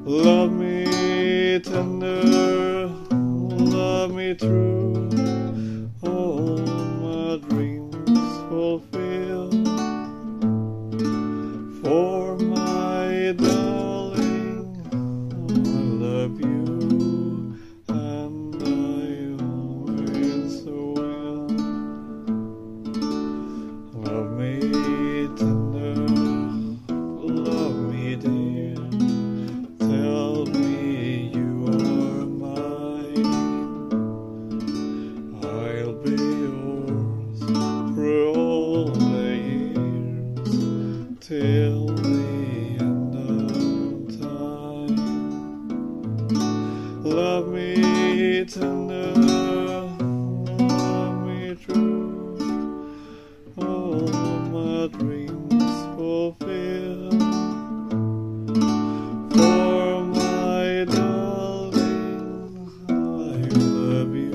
Love me tender, love me true, all my dreams fulfill. For my darling, I love you, and I always will. Love me tender, love me dear, tell me you are mine. I'll be yours through all the years, till the end of time. Love me tender, love me true, all my dreams fulfill. For my darling, I love you,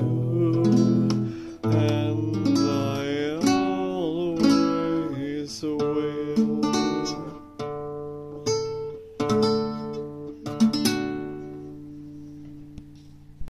and I always will.